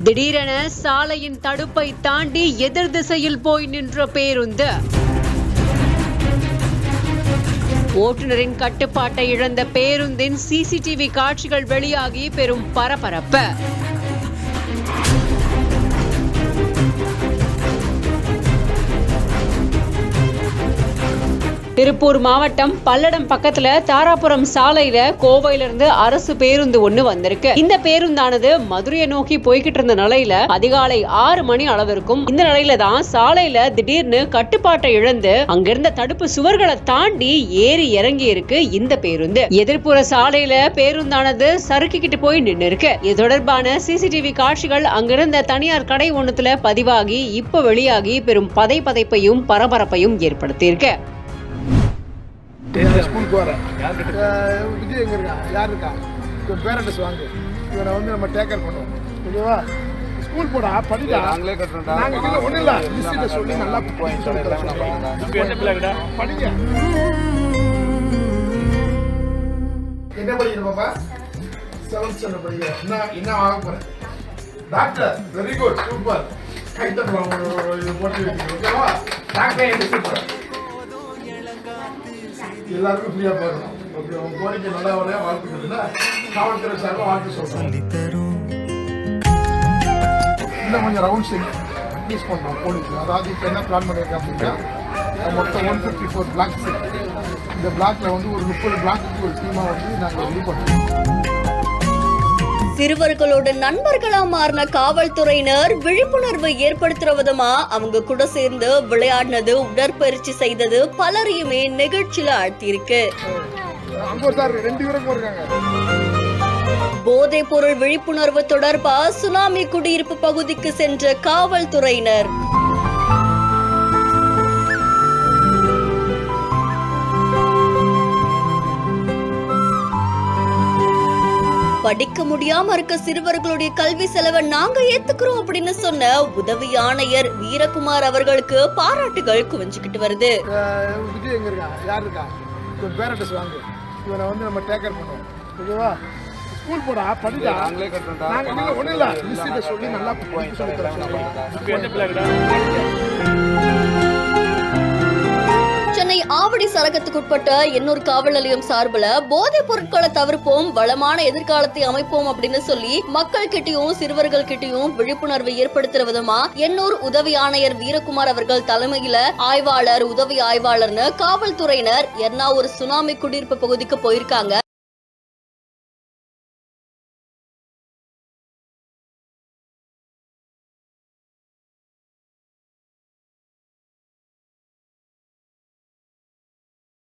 திடீரென சாலையின் தடுப்பை தாண்டி எதிர் திசையில் போய் நின்ற பேருந்து. ஓட்டுநரின் கட்டுப்பாட்டை இழந்த பேருந்தின் சிசிடிவி காட்சிகள் வெளியாகி பெரும் பரபரப்பு. திருப்பூர் மாவட்டம் பல்லடம் பக்கத்துல தாராபுரம் சாலையில கோவையிலிருந்து அரசு பேருந்து ஒண்ணு வந்திருக்கு. இந்த பேருந்தானது மதுரையை நோக்கி போய்கிட்டு இருந்த நிலையில அதிகாலை 6 மணி அளவிற்கும் இந்த நிலையில தான் சாலையில திடீர்னு கட்டுப்பாட்டை இழந்து அங்கிருந்த தடுப்பு சுவர்களை தாண்டி ஏறி இறங்கி இருக்கு இந்த பேருந்து. எதிர்ப்புற சாலையில பேருந்தானது சறுக்கிக்கிட்டு போய் நின்று இருக்கு. இது தொடர்பான சிசிடிவி காட்சிகள் அங்கிருந்த தனியார் கடை ஒண்ணுத்துல பதிவாகி இப்ப வெளியாகி பெரும் பதைப்பதைப்பையும் பரபரப்பையும் ஏற்படுத்தியிருக்கு. ஸ்கூலுக்கு வரேன் விஜய் எங்கே இருக்கான் யார் இருக்கா இப்போ பேரண்ட்ஸ் வாங்கு இவனை வந்து நம்ம டேக்கர் பண்ணுவோம் ஓகேவா ஸ்கூல் போடா படிடா நாங்களே கட்டுறோம் நாங்கள் இல்லை ஒன்றும் இல்லை மிஸ்ஸிட்ட சொல்லி நல்லா படிங்க என்ன படிக்கணும் பாப்பா 7th ஸ்டாண்டர்ட் படிக்கிறேன் என்ன ஆக போகிறேன் டாக்டர் வெரி குட் சூப்பர் கைத்தட்டலாம் போட்டு ஓகேவா டாக்டர் சூப்பர் எல்லாருக்கும் ஃப்ரீயா போகணும். ஓகே உங்க கோரிக்கை நல்லா வரையா வாழ்த்துக்கள். காவல்துறை சார்பாக வாழ்த்து சொல்றேன். இன்னும் கொஞ்சம் ரவுண்ட் செக் ப்ளீஸ் பண்ணுறோம் போலீஸ். அதாவது இப்போ என்ன பிளான் பண்ணியிருக்கேன் அப்படின்னா மொத்தம் 154 பிளாக்ஸ். இந்த பிளாக்ல வந்து ஒரு 30 பிளாக்கு ஒரு டீமாக வந்து நாங்கள் ரெடி பண்ணுறோம். சிறுவர்களோட நண்பர்களா மாறின காவல்துறையினர் விழிப்புணர்வு ஏற்படுத்துற விதமா அவங்க கூட சேர்ந்து விளையாடினது, உடற்பயிற்சி செய்தது பலரையுமே நிகழ்ச்சியில ஆழ்த்தியிருக்கு. போதைப் பொருள் விழிப்புணர்வு தொடர்பா சுனாமி குடியிருப்பு பகுதிக்கு சென்ற காவல்துறையினர் படிக்க முடியாம இருக்க சிறுவர்களுடைய கல்வி செலவை நாங்க ஏத்துக்கிறோம் அப்படின்னு சொன்ன உதவி ஆணையர் வீரகுமார் அவர்களுக்கு பாராட்டுகள் குவிஞ்சுக்கிட்டு வருது. விஜய் எங்க இருக்கா யார் இருக்கா பேரண்ட்ஸ் வாங்கு இவனை வந்து நம்ம டேக்கர் பண்ணுவோம் ஓகேவா ஸ்கூல் போடா படிடா நாங்களே கட்டுறோம் நாங்கள் ஒன்றும் இல்லை மிஸ்ஸிட்ட சொல்லி நல்லா சென்னை ஆவடி சரகத்துக்குட்பட்ட எண்ணூர் காவல் நிலையம் சார்பில் போதைப் பொருட்களை தவிர்ப்போம், வளமான எதிர்காலத்தை அமைப்போம் அப்படின்னு சொல்லி மக்கள் கிட்டையும் சிறுவர்கள் கிட்டையும் விழிப்புணர்வு ஏற்படுத்துற விதமா எண்ணூர் உதவி ஆணையர் வீரகுமார் அவர்கள் தலைமையில ஆய்வாளர், உதவி ஆய்வாளர்னு காவல்துறையினர் எர்ணாவூர் சுனாமி குடியிருப்பு பகுதிக்கு போயிருக்காங்க.